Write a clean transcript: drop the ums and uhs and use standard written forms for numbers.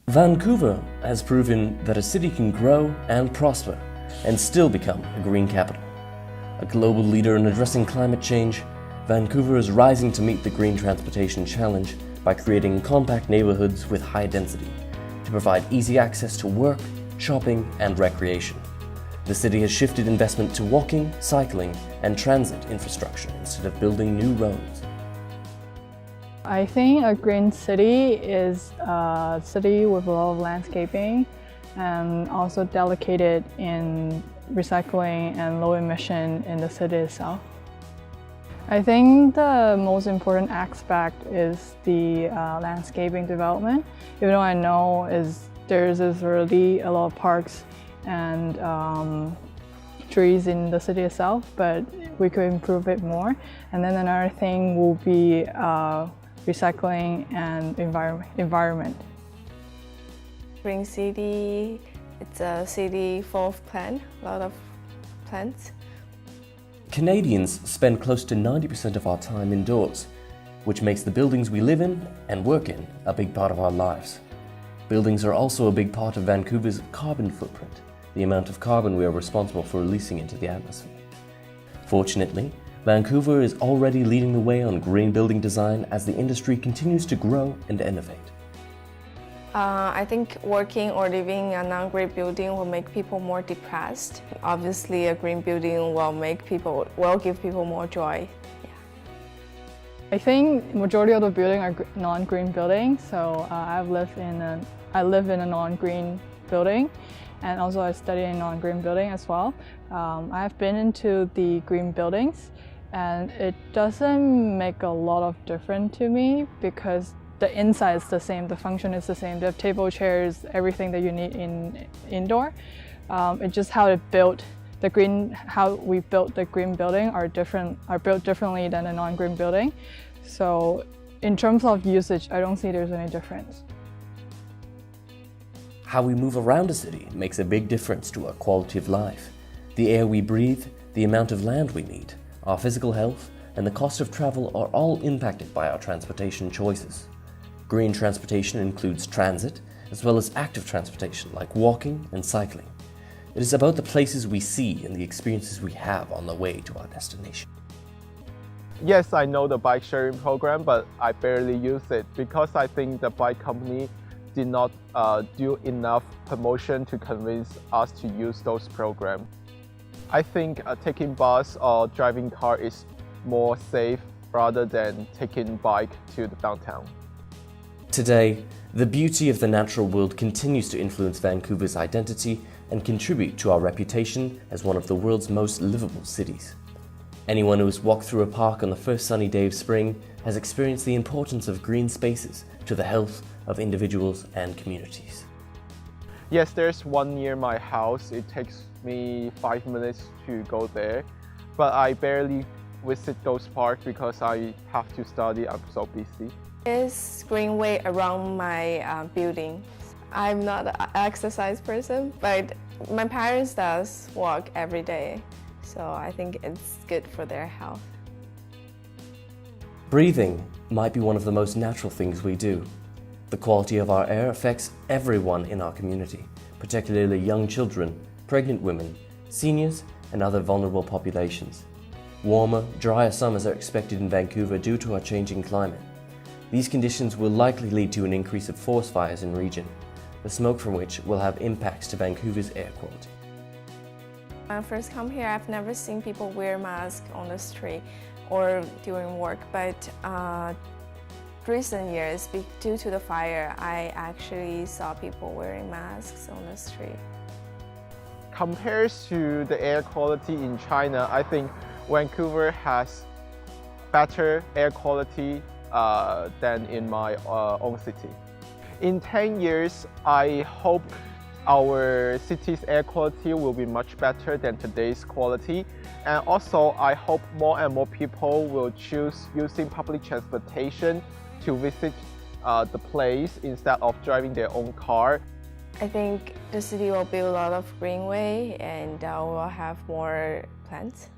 Vancouver has proven that a city can grow and prosper and still become a green capital. A global leader in addressing climate change, Vancouver is rising to meet the green transportation challenge by creating compact neighborhoods with high density to provide easy access to work, shopping, and recreation. The city has shifted investment to walking, cycling, and transit infrastructure instead of building new roads. I think a green city is a city with a lot of landscaping and also dedicated in recycling and low emission in the city itself. I think the most important aspect is the landscaping development. Even though I know there's already a lot of parks and trees in the city itself, but we could improve it more. And then another thing will be recycling and environment. Green city, it's a city full of plants, a lot of plants. Canadians spend close to 90% of our time indoors, which makes the buildings we live in and work in a big part of our lives. Buildings are also a big part of Vancouver's carbon footprint, the amount of carbon we are responsible for releasing into the atmosphere. Fortunately, Vancouver is already leading the way on green building design as the industry continues to grow and innovate. I think working or living in a non-green building will make people more depressed. Obviously, a green building will give people more joy. Yeah. I think majority of the buildings are non-green buildings, so I live in a non-green building, and also I study in a non-green building as well. I've been into the green buildings, and it doesn't make a lot of difference to me because the inside is the same, the function is the same. They have table, chairs, everything that you need in indoor. It's just how we built the green building are built differently than a non-green building. So in terms of usage, I don't see there's any difference. How we move around a city makes a big difference to our quality of life. The air we breathe, the amount of land we need, our physical health, and the cost of travel are all impacted by our transportation choices. Green transportation includes transit, as well as active transportation like walking and cycling. It is about the places we see and the experiences we have on the way to our destination. Yes, I know the bike sharing program, but I barely use it because I think the bike company did not do enough promotion to convince us to use those programs. I think taking bus or driving car is more safe rather than taking bike to the downtown. Today, the beauty of the natural world continues to influence Vancouver's identity and contribute to our reputation as one of the world's most livable cities. Anyone who has walked through a park on the first sunny day of spring has experienced the importance of green spaces to the health of individuals and communities. Yes, there's one near my house. It takes me 5 minutes to go there, but I barely visit those parks because I have to study. I'm so busy. There's greenway around my building. I'm not an exercise person, but my parents does walk every day, so I think it's good for their health. Breathing might be one of the most natural things we do. The quality of our air affects everyone in our community, particularly young children, pregnant women, seniors, and other vulnerable populations. Warmer, drier summers are expected in Vancouver due to our changing climate. These conditions will likely lead to an increase of forest fires in the region, the smoke from which will have impacts to Vancouver's air quality. When I first come here, I've never seen people wear masks on the street or during work, but recent years, due to the fire, I actually saw people wearing masks on the street. Compared to the air quality in China, I think Vancouver has better air quality than in my own city. In 10 years, I hope our city's air quality will be much better than today's quality. And also, I hope more and more people will choose using public transportation to visit the place instead of driving their own car. I think the city will build a lot of greenway and we'll have more plants.